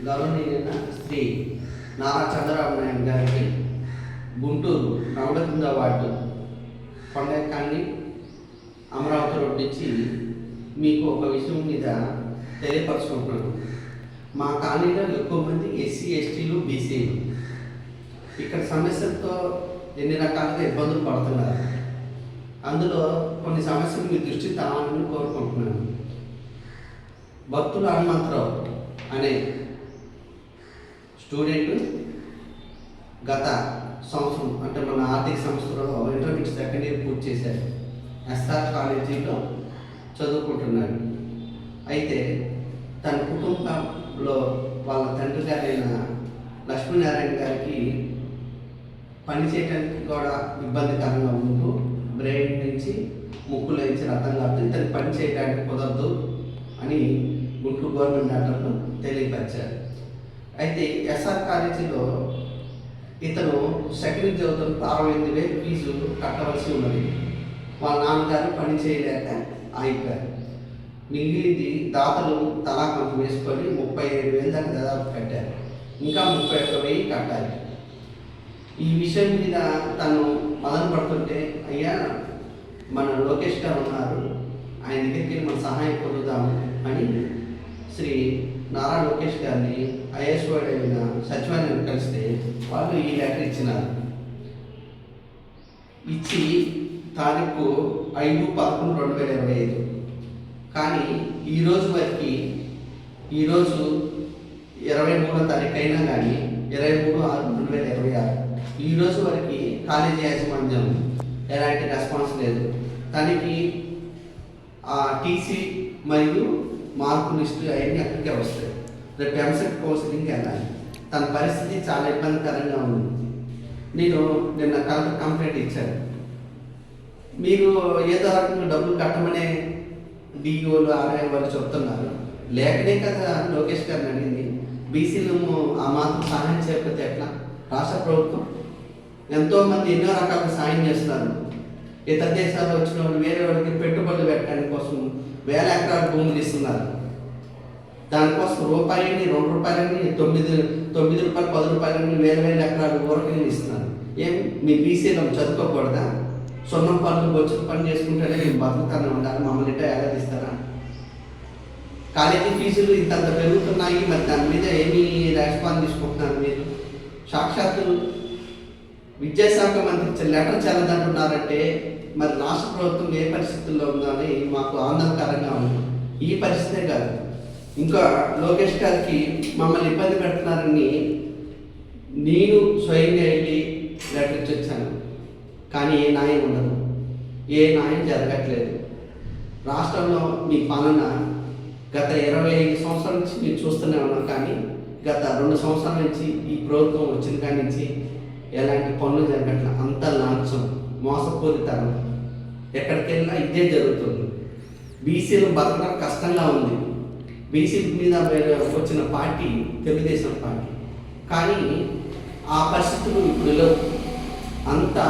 గౌరవనీయులైన శ్రీ నారా చంద్రబాబు నాయుడు గారికి Guntur 49వ ward కొండెక్కాన్ని Amaravati road నుంచి మీకు ఒక విషయం మీద తెలియపరచుకుంటున్నాను. మా కాలనీలో ఎక్కువ మంది ఎస్సీ ఎస్టీలు బీసీలు ఇక్కడ సమస్యలతో ఎన్ని రకాలుగా ఇబ్బందులు పడుతున్నారు. అందులో కొన్ని సమస్యలు మీ దృష్టి తావాలని కోరుకుంటున్నాను. భక్తులు హనుమంతరావు అనే స్టూడెంట్ గత సంవత్సరం అంటే మన ఆర్థిక సంవత్సరంలో ఇంటర్మీడియట్ సెకండ్ ఇయర్ పూర్తి చేశారు. ఎస్ఆర్ కాలేజీలో చదువుకుంటున్నాడు. అయితే తన కుటుంబంలో వాళ్ళ తండ్రి గారైన లక్ష్మీనారాయణ గారికి పని చేయడానికి కూడా ఇబ్బందికరంగా ఉంటూ బ్రెయిన్ నుంచి ముక్కులో నుంచి రక్తం కాబట్టి తను పని చేయడానికి కుదరదు అని గుంటూరు గవర్నమెంట్ డాక్టర్లు తెలియపరిచారు. అయితే ఎస్ఆర్ కాలేజీలో ఇతను సెకండ్ చదువుతున్న 68,000 ఫీజు కట్టవలసి ఉన్నది. వాళ్ళ నాన్నగారు పని చేయలేక ఆగిపోయారు. మిగిలింది దాతలు తలా కొంత వేసుకొని 37,000 దాకా దాదాపు కట్టారు. ఇంకా 31,000 కట్టాలి. ఈ విషయం మీద తను మదన పడుతుంటే, అయ్యా మన లోకేష్ గారు ఉన్నారు, ఆయన దగ్గరికి మనం సహాయం పొందుదాము అని శ్రీ నారా లోకేష్ గారిని ఐఎస్ వార్డ్ అయిన సచివాలయం కలిస్తే వాళ్ళు ఈ లెటర్ ఇచ్చినారు. ఇచ్చి తారీఖు 5/11/2025. కానీ ఈరోజు వరకు ఈరోజు 23వ తారీఖు అయినా కానీ 23/6/2026 ఈరోజు వరకు కాలేజీ యాజమాన్యం ఎలాంటి రెస్పాన్స్ లేదు. తనకి ఆ టీసీ మరియు మార్కు లిస్టు అవన్నీ అక్కడికే వస్తాయి. రేపు ఎంసెట్ కౌన్సిలింగ్కి వెళ్ళాలి. తన పరిస్థితి చాలా ఇబ్బందికరంగా ఉంది. నేను నిన్న కలెక్టర్ కంప్లైంట్ ఇచ్చాను. మీరు ఏదో రకంగా డబ్బులు కట్టమనే డిఓలు ఆర్ఐ వాళ్ళు చెప్తున్నారు. లేకనే కదా లోకేష్ గారిని అడిగింది. బీసీలు ఆ మాత్రం సహాయం చేయకపోతే ఎట్లా? రాష్ట్ర ప్రభుత్వం ఎంతోమంది ఎన్నో రకాల సాయం చేస్తున్నారు. ఇతర దేశాల్లో వచ్చిన వాళ్ళు వేరే వాళ్ళకి పెట్టుబడులు పెట్టడానికి కోసం 1000 ఎకరాల భూములు ఇస్తున్నారు. దానికోసం రూపాయలని 2 రూపాయలని 9 రూపాయలు 10 రూపాయలని 1000 ఎకరాలు ఊరకని ఇస్తున్నారు. ఏం మీ బీసీలో చదువుకోకూడదా? సొన్నం పనులు బొచ్చులు పని చేసుకుంటేనే మేము బతుకుతానే ఉండాలి, మమ్మల్ని ఇట్లా ఎలాదిస్తారా? కాలేజీ ఫీజులు ఇంతంత పెరుగుతున్నాయి, మరి దాని మీద ఏమి రెస్పాన్స్ తీసుకుంటున్నారు మీరు? సాక్షాత్తు విద్యాశాఖ మంత్రి ఇచ్చిన లెటర్ చెల్లదంటున్నారంటే మరి రాష్ట్ర ప్రభుత్వం ఏ పరిస్థితుల్లో ఉందో అని మాకు ఆందోళనకరంగా ఉంది. ఈ పరిస్థితే కాదు, ఇంకా లోకేష్ గారికి మమ్మల్ని ఇబ్బంది పెడుతున్నారని నేను స్వయంగా వెళ్ళి లెటర్ ఇచ్చి వచ్చాను. కానీ ఏ న్యాయం ఉండదు, ఏ న్యాయం జరగట్లేదు. రాష్ట్రంలో మీ పాలన గత 25 సంవత్సరాల నుంచి నేను చూస్తూనే ఉన్నాను. కానీ గత 2 సంవత్సరాల నుంచి ఈ ప్రభుత్వం వచ్చిన కాడి నుంచి ఎలాంటి పనులు జరగట్లేదు. అంత లాంఛం, మోసపూరితనం, ఎక్కడికి వెళ్ళినా ఇదే జరుగుతుంది. బీసీలు బతకడం కష్టంగా ఉంది. బీసీ మీద వచ్చిన పార్టీ తెలుగుదేశం పార్టీ. కానీ ఆ పరిస్థితులు ఇప్పుడు లేవు. అంతా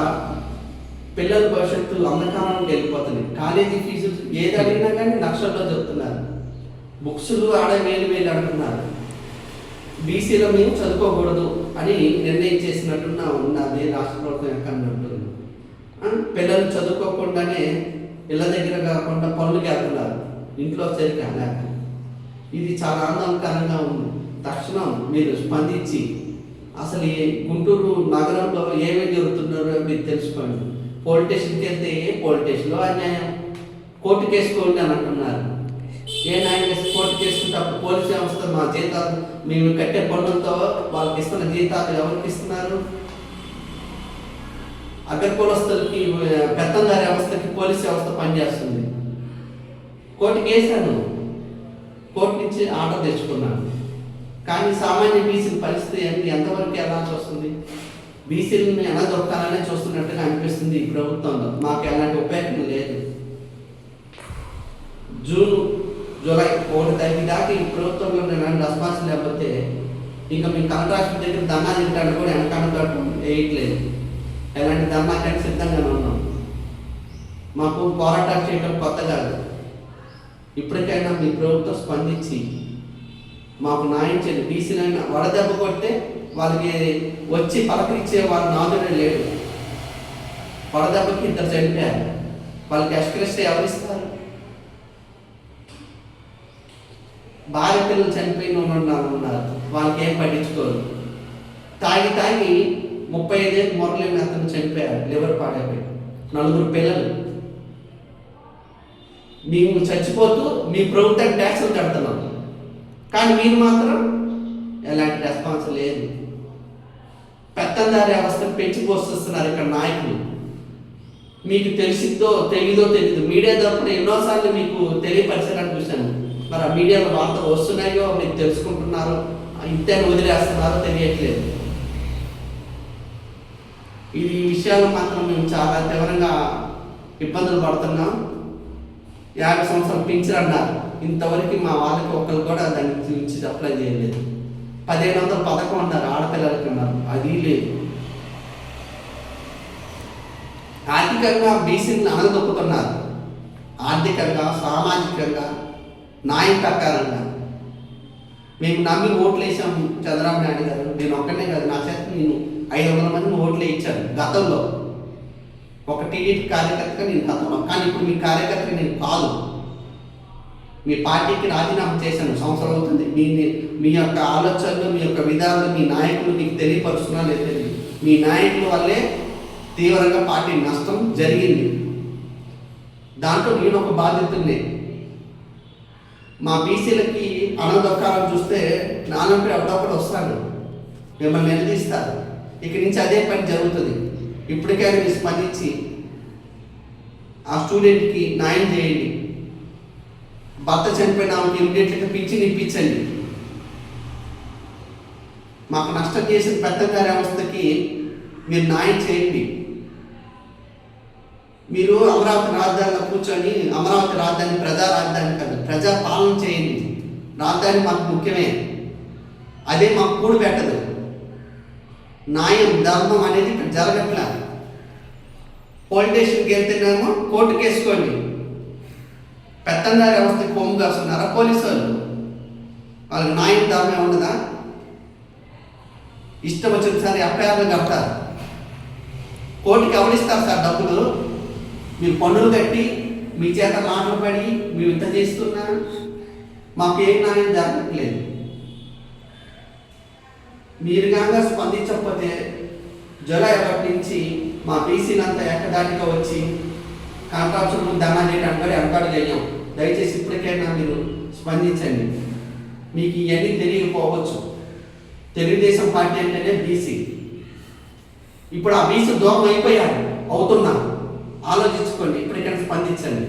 పిల్లల భవిష్యత్తు అంధకారంలోకి వెళ్ళిపోతుంది. కాలేజీ ఫీజులు ఏది అడిగినా కానీ లక్షల్లో చెప్తున్నారు. బుక్స్లు ఆడ 1000 అంటున్నారు. బీసీలో మేము చదువుకోకూడదు అని నిర్ణయం చేసినట్టున్నా ఉన్నది రాష్ట్ర ప్రభుత్వం ఎక్కడుంటుంది. పిల్లలు చదువుకోకుండానే ఇళ్ళ దగ్గర కాకుండా పనులకి వెళ్తున్నారు, ఇంట్లో సరిగ్గా లేక. ఇది చాలా ఆందోళనకరంగా ఉంది. తక్షణం మీరు స్పందించి అసలు ఈ గుంటూరు నగరంలో ఏమేమి జరుగుతున్నారో మీరు తెలుసుకోండి. పోలీస్ స్టేషన్కి వెళ్తే ఏ పోలీస్ స్టేషన్లో అన్యాయం, కోర్టు కేసుకోండి అని అంటున్నారు. ఏ న్యాయం చేసి కోర్టు చేసుకుంటే అప్పుడు పోలీస్ వ్యవస్థ మా జీతాలు మేము కట్టే పన్నులతో వాళ్ళకి ఇస్తున్న జీతాలు ఎవరికి ఇస్తున్నారు? అగ్రకులస్తులకి, పెత్తందారి వ్యవస్థకి పోలీస్ వ్యవస్థ పనిచేస్తుంది. కోర్టుకి వేసాను, కోర్టు నుంచి ఆర్డర్ తెచ్చుకున్నాను. కానీ సామాన్య బీసీల పరిస్థితి ఎంతవరకు వెళ్ళాల్సి వస్తుంది? బీసీలను ఎలా దొరకాలనే చూస్తున్నట్టుగా అనిపిస్తుంది ఈ ప్రభుత్వంలో. మాకు ఎలాంటి ఉపయోగం లేదు. జూన్ జూలై 1 తారీఖు దాకా ఈ ప్రభుత్వంలో నేను రెస్పాన్స్ లేకపోతే ఇంకా మీ కలెక్టర్ దగ్గర ధర్నా తింటాడు కూడా వెనకాడతాడు వేయట్లేదు. ఎలాంటి ధర్నాకానికి సిద్ధంగానే ఉన్నాం. మాకు పోరాటాలు చేయడం కొత్త కాదు. ఇప్పటికైనా మీ ప్రభుత్వం స్పందించి మాకు న్యాయం చేయండి. బీసీలైనా వడదెబ్బ కొడితే వాళ్ళకి వచ్చి పలకరించే వాళ్ళు నాదుడే లేడు. వడదెబ్బకి ఇద్దరు చనిపోయారు. వాళ్ళకి ఎక్స్ప్రెస్ ఎవరిస్తారు? భార్య పిల్లలు చనిపోయిన ఉన్నారు, వాళ్ళకి ఏం పట్టించుకోరు. తాగి 35 ఏళ్ళు మొరలేని అతను చనిపోయారు, లివర్ పాడైపోయి, 4 పిల్లలు. మేము చచ్చిపోతూ మీ ప్రభుత్వం ట్యాక్సులు కడుతున్నాం, కానీ మీరు మాత్రం ఎలాంటి రెస్పాన్స్ లేదు. పెత్తందారి వ్యవస్థను పెంచి పోషిస్తున్నారు ఇక్కడ నాయకులు. మీకు తెలిసిద్దో తెలీదో తెలీదు, మీడియా తరపున ఎన్నోసార్లు మీకు తెలియపరిచారని చూశాను. మరి ఆ మీడియాలో వార్తలు వస్తున్నాయో మీరు తెలుసుకుంటున్నారు, ఇంతే వదిలేస్తున్నారో తెలియట్లేదు. ఈ విషయాలు మాత్రం మేము చాలా తీవ్రంగా ఇబ్బందులు పడుతున్నాం. 50 సంవత్సరాలు పింఛన్ అన్నారు, ఇంతవరకు మా వాళ్ళకి ఒకరు కూడా దాని గురించి అప్లై చేయలేదు. 1500 పథకం అన్నారు, ఆడపిల్లలకి ఉన్నారు, అది లేదు. ఆర్థికంగా బీసీని అనగదొక్కుతున్నారు, ఆర్థికంగా, సామాజికంగా, నాయకత్వంగా. మేము నమ్మి ఓట్లు వేసాం చంద్రబాబు నాయుడు గారు. నేను ఒక్కనే కాదు, నా చేత నేను 500 మందిని ఓట్లే ఇచ్చాను గతంలో. ఒక టీడీపీ కార్యకర్తగా నేను గతంలో, కానీ ఇప్పుడు మీ కార్యకర్తగా నేను కాదు. మీ పార్టీకి రాజీనామా చేశాను, సంవత్సరం అవుతుంది. మీ యొక్క ఆలోచనలు, మీ యొక్క విధానాలు మీ నాయకులు మీకు తెలియపరుస్తున్నా లేదు. మీ నాయకుల వల్లే తీవ్రంగా పార్టీ నష్టం జరిగింది. దాంట్లో నేను ఒక బాధ్యతనే. మా బీసీలకి అనదొక్కాలని చూస్తే నాన్నపై అప్పుడప్పుడు వస్తాను, మిమ్మల్ని నిలదీస్తారు. ఇక్కడి నుంచి అదే పని జరుగుతుంది. ఇప్పటికైనా మీరు స్పందించి ఆ స్టూడెంట్కి న్యాయం చేయండి. భర్త చనిపోయిన ఆమెకి ఇమ్మీడియట్గా పింఛన్ ఇప్పించండి. మాకు నష్టం చేసిన పెద్దంగారి వ్యవస్థకి మీరు న్యాయం చేయండి. మీరు అమరావతి రాజధానిలో కూర్చొని, అమరావతి రాజధాని ప్రజా రాజధాని కాదు, ప్రజా పాలన చేయండి. రాజధాని మాకు ముఖ్యమే, అదే మాకు కూడు పెట్టదు. న్యాయం, ధర్మం అనేది ఇక్కడ జరగట్లా. పోలీస్ స్టేషన్కి వెళ్తేనేమో కోర్టుకు వేసుకోండి. పెత్తందారి వ్యవస్థకి కొమ్ము కాస్తున్నారా పోలీసు వాళ్ళు? వాళ్ళకి న్యాయం, ధర్మం ఉండదా? ఇష్టం వచ్చినసారి ఎఫ్ఐఆర్లు కడతారు. కోర్టుకి ఎవరిస్తారు సార్ డబ్బులు? మీరు పన్నులు కట్టి మీ చేత మాటలు పడి మేము ఇంత చేస్తున్నారు, మాకు ఏం న్యాయం జరగట్లేదు. మీరు కనుక స్పందించకపోతే జూలై 1 నుంచి మా బీసీలంతా ఏకదాటిగా వచ్చి కాంట్రాక్చులు ధనా చేయడానికి వెనకాడు చేయం. దయచేసి ఇప్పటికైనా మీరు స్పందించండి. మీకు ఇవన్నీ తెలియకపోవచ్చు. తెలుగుదేశం పార్టీ అంటేనే బీసీ. ఇప్పుడు ఆ బీసీ దూరం అవుతున్నా, ఆలోచించుకోండి, ఇప్పటికైనా స్పందించండి.